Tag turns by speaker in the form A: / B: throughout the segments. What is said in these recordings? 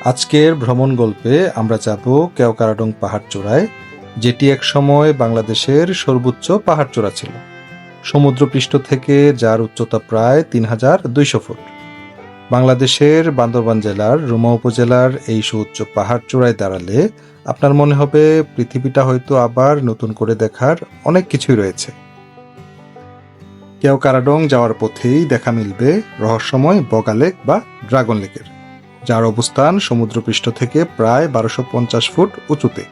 A: আজকের ভ্রমণ গল্পে আমরা যাব কেওক্রাডং পাহাড়চূড়ায়, যেটি একসময় বাংলাদেশের সর্বোচ্চ পাহাড়চূড়া ছিল। সমুদ্রপৃষ্ঠ থেকে যার উচ্চতা প্রায় ৩,২০০ ফুট। বাংলাদেশের বান্দরবান জেলার রুমা উপজেলার এই সুউচ্চ পাহাড়চূড়ায় দাঁড়ালে আপনার মনে হবে পৃথিবীটা হয়তো আবার নতুন করে দেখার অনেক কিছুই রয়েছে। কেওক্রাডং যাওয়ার পথেই দেখা মিলবে রহস্যময় বগা লেক বা ড্রাগন লেকের, যার অবস্থান সমুদ্রপৃষ্ঠ থেকে প্রায় ১২৫০ ফুট উঁচুতে।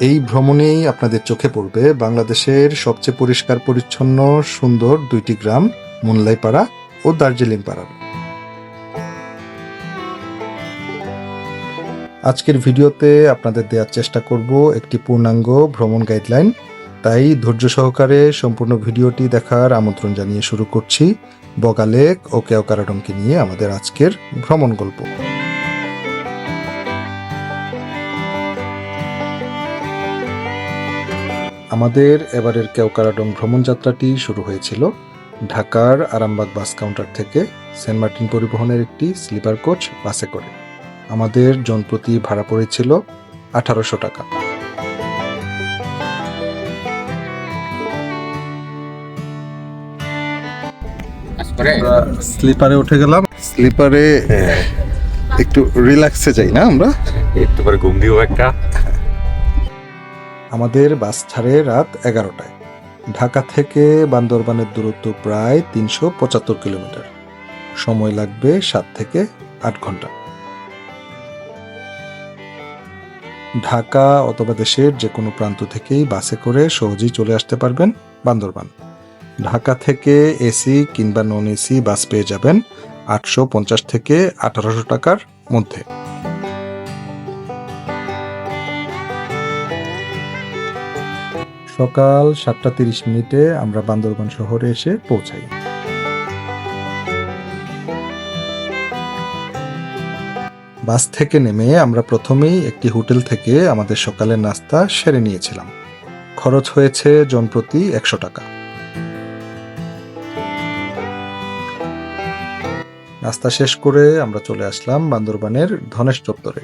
A: এই ভ্রমণেই আপনাদের চোখে পড়বে বাংলাদেশের সবচেয়ে পরিষ্কার পরিচ্ছন্ন সুন্দর দুইটি গ্রাম, মুনলাইপাড়া ও দার্জিলিং পাড়া। আজকের ভিডিওতে আপনাদের দেওয়ার চেষ্টা করব একটি পূর্ণাঙ্গ ভ্রমণ গাইডলাইন, তাই ধৈর্য সহকারে সম্পূর্ণ ভিডিওটি দেখার আমন্ত্রণ জানিয়ে শুরু করছি বগা লেক ও কেওক্রাডংকে নিয়ে আমাদের আজকের ভ্রমণ গল্প। আমাদের এবারের কেওক্রাডং ভ্রমণ যাত্রাটি শুরু হয়েছিল ঢাকার আরামবাগ বাস কাউন্টার থেকে সেন্ট মার্টিন পরিবহনের একটি স্লিপার কোচ বাসে করে। আমাদের জনপ্রতি ভাড়া পড়েছিল ১৮০০ টাকা। স্লিপারে উঠে গেলাম। স্লিপারে একটু রিল্যাক্সে যাই না আমরা,
B: একটু পরে ঘুম দিব একটা।
A: আমাদের বাস ছাড়ে রাত ১১টায়। ঢাকা থেকে বান্দরবানের দূরত্ব প্রায় ৩৭৫ কিলোমিটার। সময় লাগবে ৭ থেকে ৮ ঘন্টা। ঢাকা অথবা দেশের যে কোনো প্রান্ত থেকেই বাসে করে সহজেই চলে আসতে পারবেন বান্দরবান। ঢাকা থেকে এসি কিংবা নন এসি বাস পেয়ে যাবেন ৮৫০ থেকে ১৮০০ টাকার মধ্যে। সকাল ৭:৩০ আমরা বান্দরবান শহরে এসে পৌঁছাই। বাস থেকে নেমে আমরা প্রথমেই একটি হোটেল থেকে আমাদের সকালের নাস্তা সেরে নিয়েছিলাম। খরচ হয়েছে জনপ্রতি ১০০ টাকা। নাস্তা শেষ করে আমরা চলে আসলাম বান্দরবানের ধনেশ চত্বরে।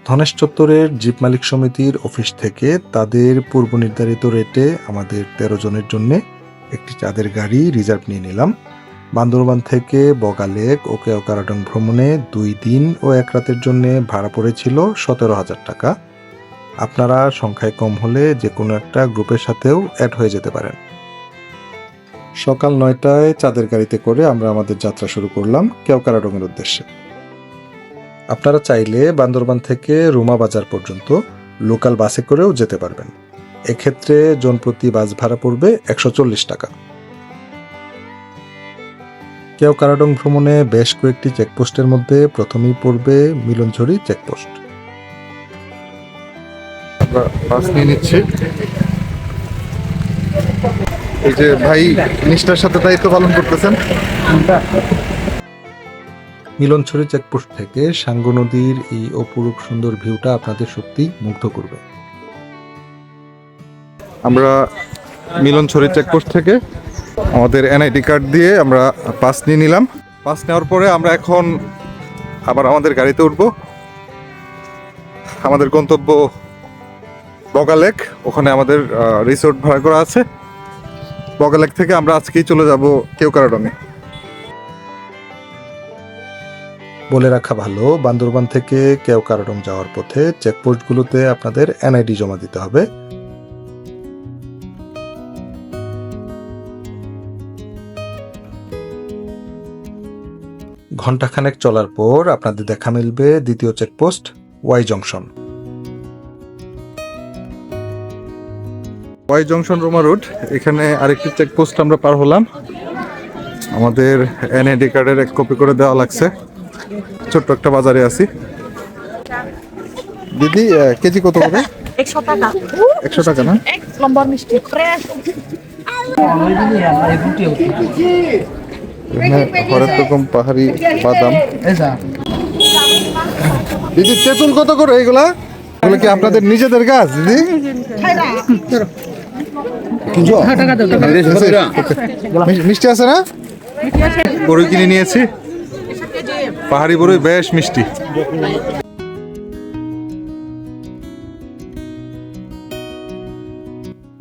A: ধনেশ চত্বরের জিপ মালিক সমিতির অফিস থেকে তাদের পূর্ব নির্ধারিত রেটে আমাদের ১৩ জনের জন্য একটি চাঁদের গাড়ি রিজার্ভ নিয়ে নিলাম। বান্দরবান থেকে বগা লেক ও কেওক্রাডং ভ্রমণে ২ দিন ও ১ রাতের জন্য ভাড়া পড়েছিল ১৭,০০০ টাকা। আপনারা সংখ্যায় কম হলে যে কোনো একটা গ্রুপের সাথেও অ্যাড হয়ে যেতে পারেন। সকাল ৯টায় চাঁদের গাড়িতে করে আমরা আমাদের যাত্রা শুরু করলাম কেওক্রাডংয়ের উদ্দেশ্যে। আপনারা চাইলে বান্দরবান থেকে রুমা বাজার পর্যন্ত লোকাল বাসে করেও যেতে পারবেন। এক্ষেত্রে জনপ্রতি বাস ভাড়া পড়বে ১৪০ টাকা। কেওক্রাডং ভ্রমণে বেশ কয়েকটি চেকপোস্টের মধ্যে প্রথমেই পড়বে মিলনঝড়ি চেকপোস্ট। আমরা বাস নিয়ে নিচ্ছি। এই যে ভাই নিষ্ঠার সাথে দায়িত্ব পালন করতেছেন। মিলনছড়ি চেকপোস্ট থেকে সাঙ্গু নদীর এই অপরূপ সুন্দর ভিউটা আপনাদের সত্যি মুগ্ধ করবে। আমরা মিলনছড়ি চেকপোস্ট থেকে আমাদের এনআইডি কার্ড দিয়ে আমরা পাস নিয়ে নিলাম। পাস নেওয়ার পরে আমরা এখন আবার আমাদের গাড়িতে উঠব। আমাদের গন্তব্য বগা লেক, ওখানে আমাদের রিসোর্ট ভাড়া করা আছে। বগা লেক থেকে আমরা আজকেই চলে যাব কেওক্রাডংয়ে। বলে রাখা ভালো, বান্দরবান থেকে কেওক্রাডং যাওয়ার পথে চেকপোস্টগুলোতে আপনাদের এনআইডি জমা দিতে হবে। ঘণ্টাখানেক চলার পর আপনাদের দেখা মিলবে দ্বিতীয় checkpost Y junction. Y junction Roma road, এখানে আরেকটি চেকপোস্ট আমরা পার হলাম। আমাদের এনআইডি কার্ডের ১ কপি করে দেওয়া লাগছে। ছোট্ট একটা বাজারে আছি। দিদি কেজি কত করে?
C: ১০০ টাকা।
A: ১০০ টাকা না?
C: এক নম্বর মিষ্টি ফ্রেশ।
A: হরেক রকম পাহাড়ি বাদাম। দিদি তেঁতুল কত করে এইগুলা? এগুলো কি আপনাদের নিজেদের গাছ দিদি? মিষ্টি আছে না? বড়ই কিনে নিয়েছি, পাহাড়ি বড়ই বেশ মিষ্টি।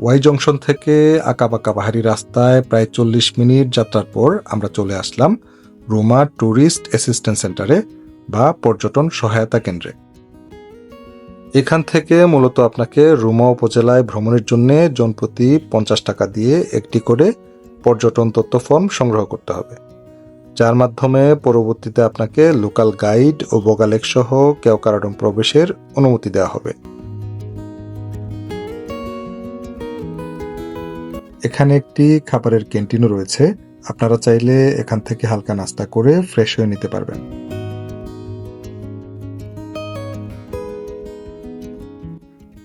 A: ওয়াই জংশন থেকে আঁকাবাঁকা পাহাড়ি রাস্তায় প্রায় 40 মিনিট যাত্রার পর আমরা চলে আসলাম রুমা ট্যুরিস্ট অ্যাসিস্ট্যান্স সেন্টারে বা পর্যটন সহায়তা কেন্দ্রে। এখান থেকে মূলত আপনাকে রুমা উপজেলায় ভ্রমণের জন্য জনপ্রতি 50 টাকা দিয়ে একটি করে পর্যটন তথ্য ফর্ম সংগ্রহ করতে হবে, যার মাধ্যমে পরবর্তীতে আপনাকে লোকাল গাইড ও বগালেক সহ কেওক্রাডং প্রবেশের অনুমতি দেওয়া হবে। এখানে একটি খাবারের ক্যান্টিনও রয়েছে, আপনারা চাইলে এখান থেকে হালকা নাস্তা করে ফ্রেশ হয়ে নিতে পারবেন।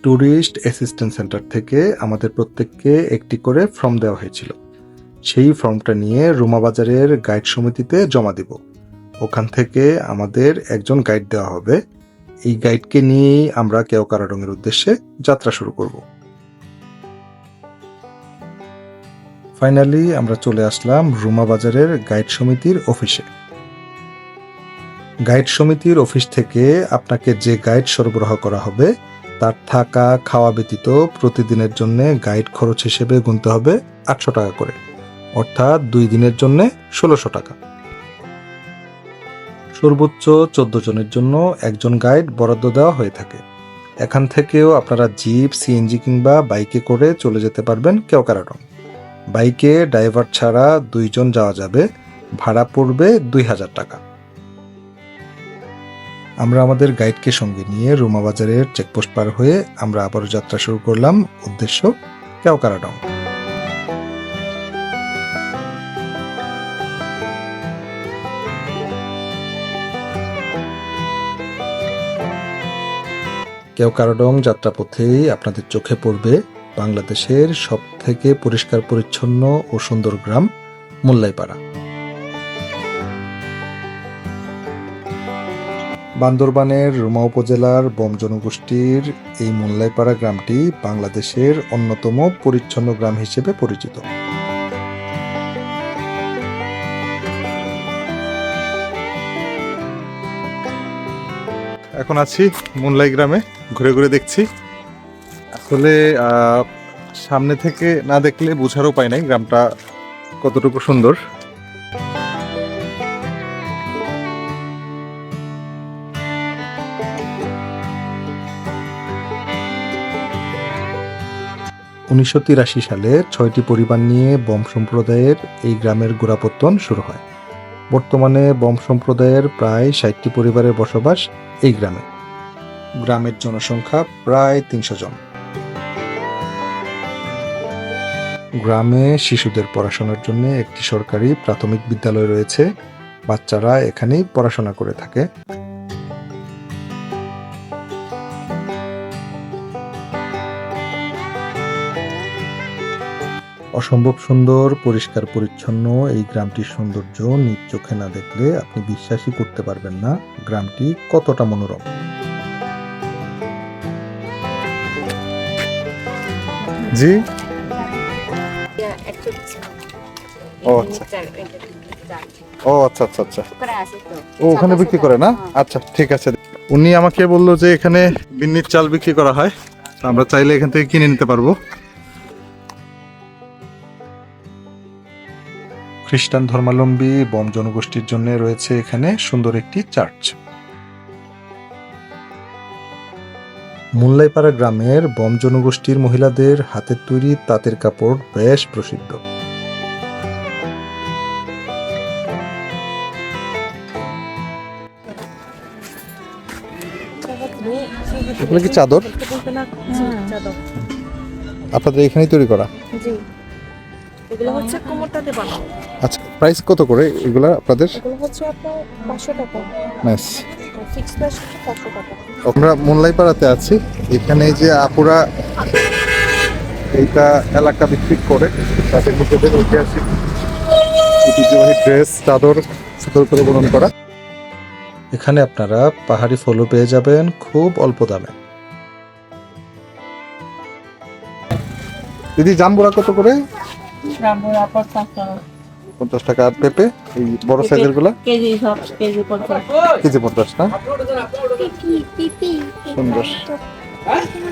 A: ট্যুরিস্ট অ্যাসিস্ট্যান্স সেন্টার থেকে আমাদের প্রত্যেককে একটি করে ফর্ম দেওয়া হয়েছিল। সেই ফর্মটা নিয়ে রুমা বাজারের গাইড সমিতিতে জমা দিব। ওখান থেকে আমাদের একজন গাইড দেওয়া হবে। এই গাইডকে নিয়েই আমরা কেওক্রাডংয়ের উদ্দেশ্যে যাত্রা শুরু করব। ফাইনালি আমরা চলে আসলাম রুমা বাজারের গাইড সমিতির অফিসে। গাইড সমিতির অফিস থেকে আপনাকে যে গাইড সরবরাহ করা হবে তার থাকা খাওয়া ব্যতীত প্রতিদিনের জন্য গাইড খরচ হিসেবে গুনতে হবে 800 টাকা করে, অর্থাৎ 2 দিনের জন্য 1600 টাকা। সর্বোচ্চ 14 জনের জন্য একজন গাইড বরাদ্দ দেওয়া হয়ে থাকে। এখান থেকেও আপনারা জিপ, সিএনজি কিংবা বাইকে করে চলে যেতে পারবেন কেওক্রাডং। বাইকে ড্রাইভার ছাড়া 2 জন যাওয়া যাবে, ভাড়া পড়বে 2000 টাকা। আমরা আমাদের গাইডকে সঙ্গে নিয়ে রুমা বাজারের চেকপোস্ট পার হয়ে আমরা আবারও যাত্রা শুরু করলাম, উদ্দেশ্য কেওক্রাডং। কেওক্রাডং যাত্রাপথেই আপনাদের চোখে পড়বে বাংলাদেশের সবথেকে পরিষ্কার পরিচ্ছন্ন ও সুন্দর গ্রাম মুল্লাইপাড়া। বান্দরবানের রুমা উপজেলার বম জনগোষ্ঠীর এই মুল্লাইপাড়া গ্রামটি বাংলাদেশের অন্যতম পরিচ্ছন্ন গ্রাম হিসেবে পরিচিত। এখন আছি মুল্লাই গ্রামে, ঘুরে ঘুরে দেখছি। আসলে সামনে থেকে না দেখলে বোঝার উপায় নাই গ্রামটা কতটুকু সুন্দর। '83 সালে 6টি পরিবার নিয়ে বম সম্প্রদায়ের এই গ্রামের গোড়াপত্তন শুরু হয়। বর্তমানে বম সম্প্রদায়ের প্রায় 60টি পরিবারের বসবাস এই গ্রামে। গ্রামের জনসংখ্যা প্রায় 300 জন। গ্রামে শিশুদের পড়াশোনার জন্য একটি সরকারি প্রাথমিক বিদ্যালয় রয়েছে, বাচ্চারা এখানেই পড়াশোনা করে থাকে। অসম্ভব সুন্দর, পরিষ্কার পরিচ্ছন্ন এই গ্রামটির সৌন্দর্য নিজ চোখে না দেখলে আপনি বিশ্বাসই করতে পারবেন না গ্রামটি কতটা মনোরম। জি, ও আচ্ছা, ও আচ্ছা আচ্ছা আচ্ছা, ও ওখানে বিক্রি করে না? আচ্ছা ঠিক আছে। উনি আমাকে বললো যে এখানে বিন্নির চাল বিক্রি করা হয়, আমরা চাইলে এখান থেকে কিনে নিতে পারবো। খ্রিস্টান ধর্মাবলম্বী বম জনগোষ্ঠীর জন্য রয়েছে এখানে সুন্দর একটি চার্চ। মুল্লাইপাড়া গ্রামের বম জনগোষ্ঠীর মহিলাদের হাতের তৈরি তাঁতের কাপড় বেশ প্রসিদ্ধ। এগুলো কি চাদর? আপনাদের এখানেই তৈরি করা?
C: জি, এগুলো হচ্ছে কোমরটাতে বানানো।
A: আচ্ছা, প্রাইস কত করে এগুলা আপনাদের?
C: এগুলো হচ্ছে আপনার 500 টাকা।
A: নাইস।
C: ফিক্স প্রাইস 500 টাকা।
A: আমরা মুল্লাইপাড়াতে আছি। এখানে যে আপুরা এইটা এলাকা ভিত্তিক করে তাদের নিজেদের ঐতিহাসিক ঐতিহ্যবাহী ড্রেস, চাদর সুন্দর করে বরণ করা। এখানে আপনারা পাহাড়ি ফলও পেয়ে যাবেন খুব অল্প দামে। দিদি, জাম্বুরা কত করে?
C: জাম্বুরা 50 টাকা।
A: 50 টাকা। আর পেঁপে এই বড় সাইজের গুলা
C: কেজি সব কেজি 50
A: কেজি 50 না? সুন্দর।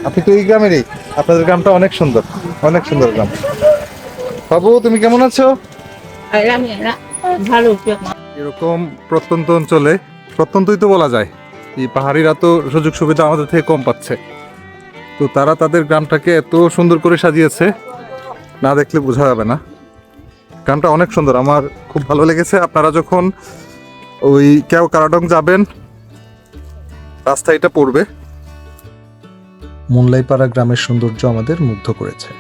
A: আপনি তো এই গ্রামেরই, আপনাদের গ্রামটা অনেক সুন্দর, অনেক সুন্দর গ্রাম। বাবু তুমি কেমন আছো?
C: ভালো।
A: এরকম প্রত্যন্ত অঞ্চলে, প্রত্যন্তই তো বলা যায়, এই পাহাড়িরা তো সুযোগ সুবিধা আমাদের থেকে কম পাচ্ছে, তো তারা তাদের গ্রামটাকে এত সুন্দর করে সাজিয়েছে, না দেখলে বোঝা যাবে না। গ্রামটা অনেক সুন্দর, আমার খুব ভালো লেগেছে। আপনারা যখন ওই কেউ কারাডং যাবেন, রাস্তা এটা পড়বে। মুনলাইপাড়া গ্রামের সৌন্দর্য আমাদের মুগ্ধ করেছে।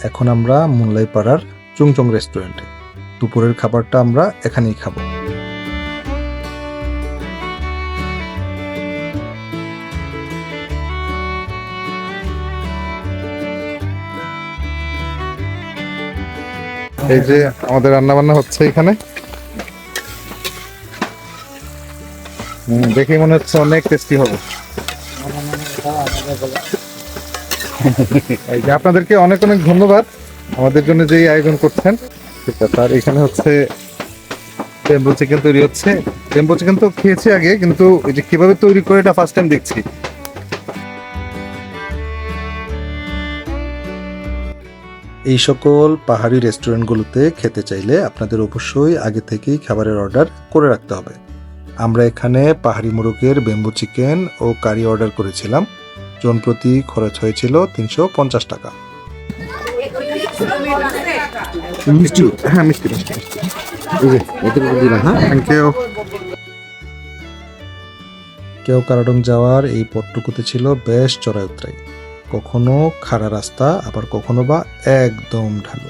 A: এখন আমরা মুনলাইপাড়ার চুংচং রেস্টুরেন্টে, দুপুরের খাবারটা আমরা এখানেই খাবো। এই যে আমাদের রান্না বান্না হচ্ছে এখানে, দেখেই মনে হচ্ছে অনেক টেস্টি হবে। এই যে আপনাদেরকে অনেক অনেক ধন্যবাদ আমাদের জন্য যে আয়োজন করছেন। ঠিক আছে, আর এখানে হচ্ছে বেম্বু চিকেন তৈরি হচ্ছে। বেম্বু চিকেন তো খেয়েছি আগে, কিন্তু এই যে কিভাবে তৈরি করে এটা ফার্স্ট টাইম দেখছি। এই সকল পাহাড়ি রেস্টুরেন্টগুলোতে খেতে চাইলে আপনাদের অবশ্যই আগে থেকেই খাবারের অর্ডার করে রাখতে হবে। আমরা এখানে পাহাড়ি মোরগের বেম্বু চিকেন ও কারি অর্ডার করেছিলাম। জন প্রতি খরচ হয়েছিল 350 টাকা। মিষ্টি, হ্যাঁ মিষ্টি মিষ্টি মিষ্টি। Thank you. কেউ কারাডং যাওয়ার এই পথটুকুতে ছিল বেশ চড়াই উতরাই, কখনো খাড়া রাস্তা, আবার কখনো বা একদম ঢালু।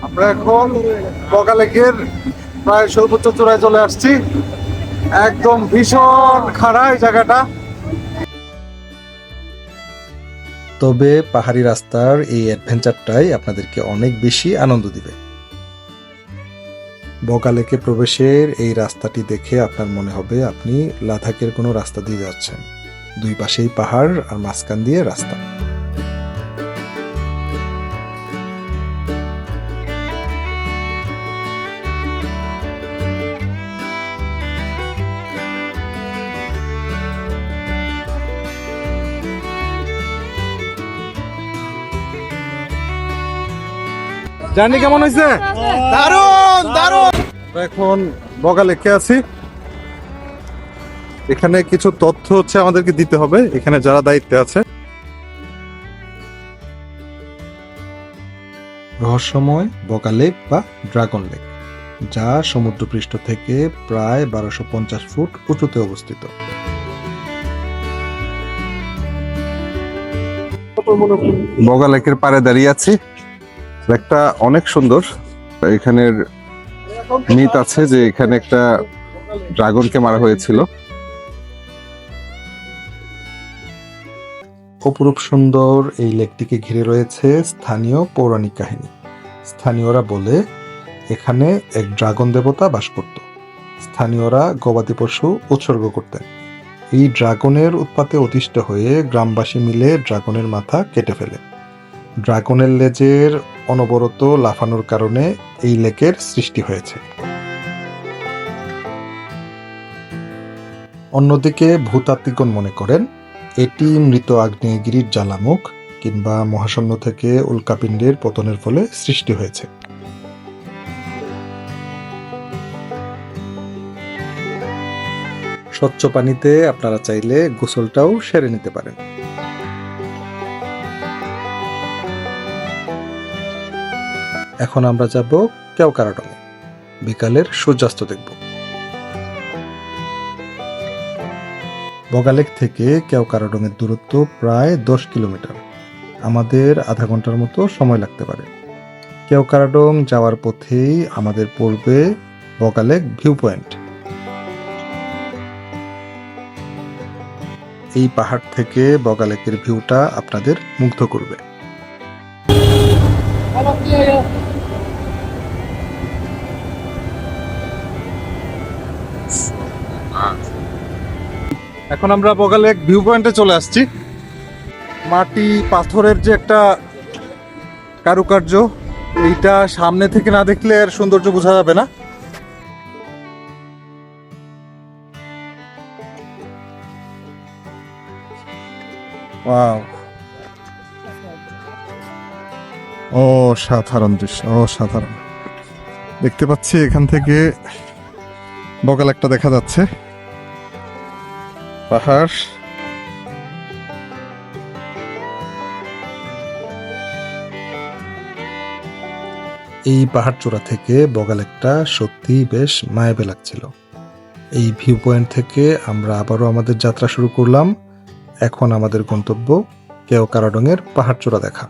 A: আমরা এখন বগালেকের প্রায় সর্বোচ্চ চূড়ায় চলে আসছি। একদম ভীষণ খাড়া এই জায়গাটা, তবে পাহাড়ি রাস্তার এই অ্যাডভেঞ্চারটাই আপনাদেরকে অনেক বেশি আনন্দ দিবে। বগালেকে প্রবেশের এই রাস্তাটি দেখে আপনার মনে হবে আপনি লাদাখের কোনো রাস্তা দিয়ে যাচ্ছেন। দুই পাশেই পাহাড় আর মাঝখান দিয়ে রাস্তা। জার্নি কেমন হয়েছে? দারুণ দারুণ। এখন বগালেকে আছি, এখানে কিছু তথ্য হচ্ছে আমাদেরকে দিতে হবে, এখানে যারা দায়িত্বে আছে। রহস্যময় বগা লেক বা ড্রাগন লেক, যা সমুদ্রপৃষ্ঠ থেকে প্রায় 1250 ফুট উঁচুতে অবস্থিত। বগা লেকের পাড়ে দাঁড়িয়ে আছি। লেকটা অনেক সুন্দর। এখানের মিথ আছে যে এখানে একটা ড্রাগনকে মারা হয়েছিল। অপরূপ সুন্দর এই লেকটিকে ঘিরে রয়েছে স্থানীয় পৌরাণিক কাহিনী। স্থানীয়রা বলে এখানে এক ড্রাগন দেবতা বাস করত। স্থানীয়রা গবাদি পশু উৎসর্গ করতেন। এই ড্রাগনের উৎপাতে অতিষ্ঠ হয়ে গ্রামবাসী মিলে ড্রাগনের মাথা কেটে ফেলে। ড্রাগনের লেজের অনবরত লাফানোর কারণে এই লেকের সৃষ্টি হয়েছে। অন্যদিকে ভূতাত্ত্বিকগণ মনে করেন এটি মৃত আগ্নেয়গিরির জ্বালামুখ কিংবা মহাশূন্য থেকে উল্কাপিণ্ডের পতনের ফলে সৃষ্টি হয়েছে। স্বচ্ছ পানিতে আপনারা চাইলে গোসলটাও সেরে নিতে পারেন। এখন আমরা যাব কেউ কারাডংয়ে, বিকালের সূর্যাস্ত দেখব। বগালেক থেকে কেউ কারাডংয়ের দূরত্ব প্রায় 10 কিলোমিটার। আমাদের আধা ঘন্টার মতো সময় লাগতে পারে। কেউ কারাডং যাওয়ার পথেই আমাদের পড়বে বগালেক ভিউ পয়েন্ট। এই পাহাড় থেকে বগালেকের ভিউটা আপনাদের মুগ্ধ করবে। এখন আমরা বগালেক ভিউ পয়েন্টে চলে আসছি। মাটি পাথরের যে একটা কারুকার্য, এইটা সামনে থেকে না দেখলে এর সৌন্দর্য বোঝা যাবে না। ওয়াও, অসাধারণ দৃশ্য, অসাধারণ। দেখতে পাচ্ছি এখান থেকে বগালেকটা দেখা যাচ্ছে, পাহাড়। এই পাহাড় চূড়া থেকে বগালেকটা সত্যি বেশ মায়াবী লাগছিল। এই ভিউ পয়েন্ট থেকে আমরা আবারও আমাদের যাত্রা শুরু করলাম। এখন আমাদের গন্তব্য কেওকারাডং-এর পাহাড় চূড়া দেখা।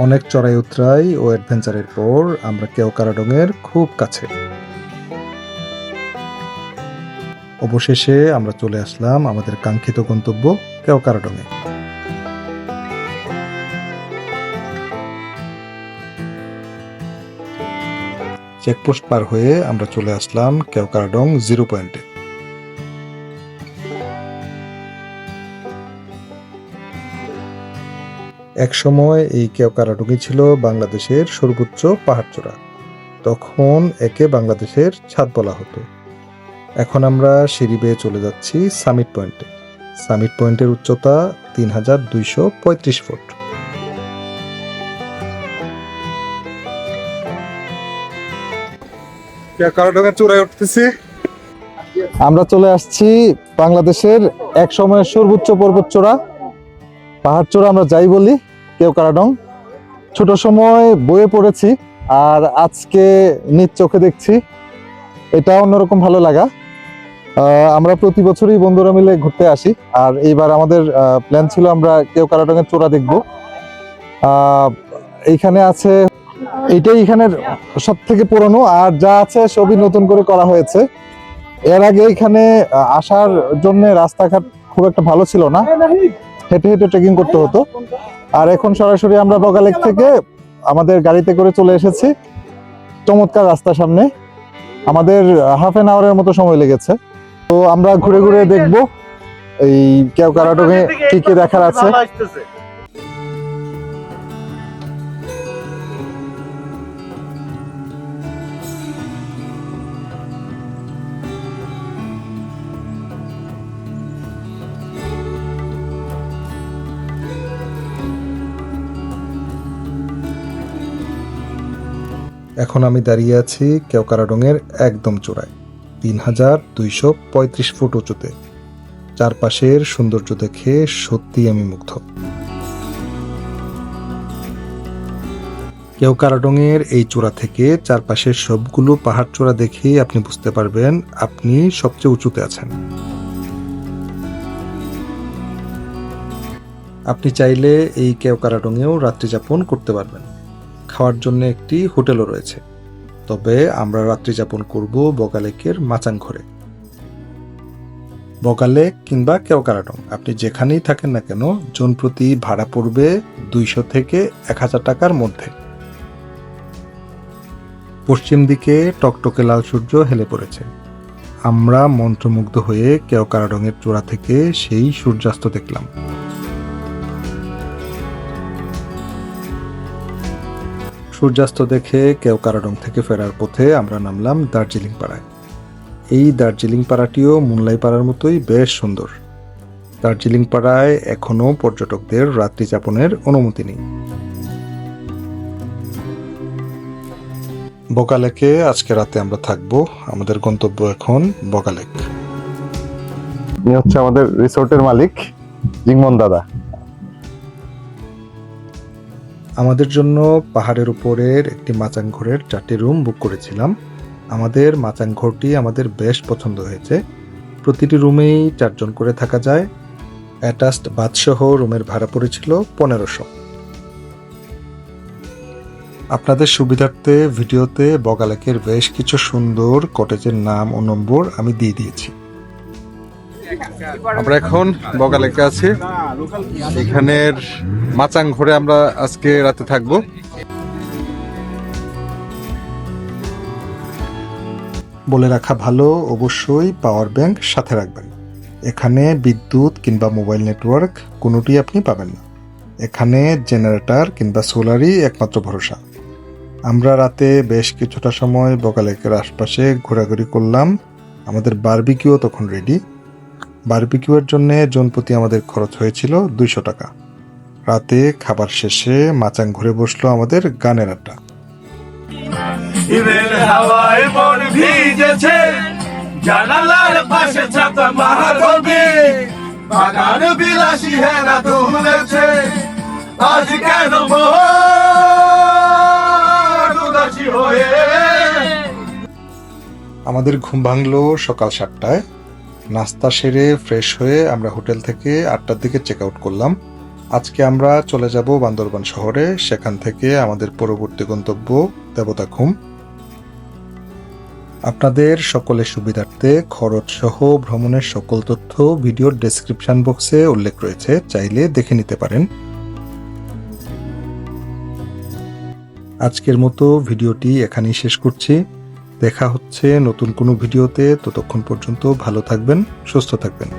A: অনেক চড়াই উতরাই ও অ্যাডভেঞ্চারের পর আমরা কেওকারাডং-এর খুব কাছে। অবশেষে আমরা চলে আসলাম আমাদের কাঙ্ক্ষিত গন্তব্য কেওকারাডং-এ। চেকপোস্ট পার হয়ে আমরা চলে আসলাম কেওকারাডং জিরো পয়েন্টে। একসময় এই কেওকারাডং ছিল বাংলাদেশের সর্বোচ্চ পাহাড়চূড়া। তখন একে বাংলাদেশের ছাদ বলা হতো। এখন আমরা সিঁড়ি বেয়ে চলে যাচ্ছি সামিট পয়েন্টে। সামিট পয়েন্টের উচ্চতা ৩,২৩৫ ফুট। কেওকারাডং-এর চূড়ায় উঠতেছি।
D: আমরা চলে আসছি বাংলাদেশের এক সময়ের সর্বোচ্চ পর্বতচূড়া, পাহাড় চূড়া আমরা যাই বলি কেওকারাডং। ছোট সময় বইয়ে পড়েছি, আর আজকে নিজ চোখে দেখছি, এটা অন্যরকম ভালো লাগা। আমরা প্রতি বছরই বন্ধুরা মিলে ঘুরতে আসি, আর এইবার আমাদের প্ল্যান ছিল আমরা কেওকারাডং এর চূড়া দেখব। এইখানে আছে, এইটাই এখানের সব থেকে পুরনো, আর যা আছে সবই নতুন করে করা হয়েছে। এর আগে এখানে আসার জন্য রাস্তাঘাট খুব একটা ভালো ছিল না, হেঁটে হেঁটে ট্রেকিং করতে হতো। আর এখন সরাসরি আমরা বগালেক থেকে আমাদের গাড়িতে করে চলে এসেছি। চমৎকার রাস্তা সামনে, আমাদের হাফ অ্যান আওয়ারের মতো সময় লেগেছে। তো আমরা ঘুরে ঘুরে দেখব এই কেওকারাডং-এ কি কি দেখার আছে।
A: এখন আমি দাঁড়িয়ে আছি কেওকারাডং-এর একদম চূড়ায়, ৩,২৩৫ ফুট উঁচুতে। চারপাশের সৌন্দর্য দেখে সত্যি আমি মুগ্ধ। কেওকারাডং-এর এই চূড়া থেকে চারপাশের সবগুলো পাহাড় চূড়া দেখেই আপনি বুঝতে পারবেন আপনি সবচেয়ে উঁচুতে আছেন। আপনি চাইলে এই কেওকারাডং-এও রাত্রিযাপন করতে পারবেন। খাওয়ার জন্য একটি হোটেলও রয়েছে। তবে আমরা রাত্রিযাপন করব বগালেকের মাচাং ঘরে। বগালেক কিংবা কেওকারাডং আপনি যেখানেই থাকেন না কেন, জন প্রতি ভাড়া পড়বে ২০০ থেকে ১,০০০ টাকার মধ্যে। পশ্চিম দিকে টকটকে লাল সূর্য হেলে পড়েছে। আমরা মন্ত্রমুগ্ধ হয়ে কেওকারাডং-এর চূড়া থেকে সেই সূর্যাস্ত দেখলাম। সূর্যাস্ত দেখে কেওকারাডং থেকে ফেরার পথে আমরা নামলাম দার্জিলিং পাড়ায়। এই দার্জিলিং পাড়াটিও মুনলাই পাড়ার মতোই বেশ সুন্দর। দার্জিলিং পাড়ায় এখনো পর্যটকদের রাত্রি যাপনের অনুমতি নেই। বগালেকে আজকে রাতে আমরা থাকবো। আমাদের গন্তব্য এখন বগালেক।
D: ইনি হচ্ছে আমাদের রিসোর্টের মালিক জিংমন দাদা।
A: আমাদের জন্য পাহাড়ের উপরের একটি মাচাং ঘরের 4টি রুম বুক করেছিলাম। আমাদের মাচাং ঘরটি আমাদের বেশ পছন্দ হয়েছে। প্রতিটি রুমেই 4 জন করে থাকা যায়। অ্যাটাচড বাথসহ রুমের ভাড়া পড়েছিল 1500। আপনাদের সুবিধার্থে ভিডিওতে বগালেকের বেশ কিছু সুন্দর কটেজের নাম ও নম্বর আমি দিয়ে দিয়েছি।
D: আমরা এখন বগালেকে আছি, এখানের মাচাং ঘরে আমরা আজকে রাতে থাকবো।
A: বলে রাখা ভালো, অবশ্যই পাওয়ার ব্যাংক সাথে রাখবেন। এখানে বিদ্যুৎ কিংবা মোবাইল নেটওয়ার্ক কোনোটি আপনি পাবেন না। এখানে জেনারেটর কিংবা সোলারই একমাত্র ভরসা। আমরা রাতে বেশ কিছুটা সময় বগালেকের আশপাশে ঘোরাঘুরি করলাম। আমাদের বারবিকিউ তখন রেডি। বারবিকিউয়ের জন্য জনপ্রতি আমাদের খরচ হয়েছিল 200 টাকা। রাতে খাবার শেষে মাচাং ঘুরে বসলো আমাদের গানের আড্ডা।
E: ঈদের হাওয়ায় মন ভিজেছে, জানালার পাশে ছাতা মাহরবি, বাগান বিলাসী হেনা দুলেছে, আজ কেন মন উদাসী হয়ে।
A: আমাদের ঘুম ভাঙলো সকাল 7টায়। নাস্তা সেরে ফ্রেশ হয়ে আমরা হোটেল থেকে 8টার দিকে চেক আউট করলাম। আজকে আমরা চলে যাব বান্দরবান শহরে, সেখান থেকে আমাদের পরবর্তী গন্তব্য দেবতাখুম। আপনাদের সকলের সুবিধার্থে খরচ সহ ভ্রমণের সকল তথ্য ভিডিওর ডেসক্রিপশন বক্সে উল্লেখ রয়েছে, চাইলে দেখে নিতে পারেন। আজকের মতো ভিডিওটি এখানেই শেষ করছি। দেখা হচ্ছে নতুন কোনো ভিডিওতে। ততক্ষণ পর্যন্ত ভালো থাকবেন, সুস্থ থাকবেন।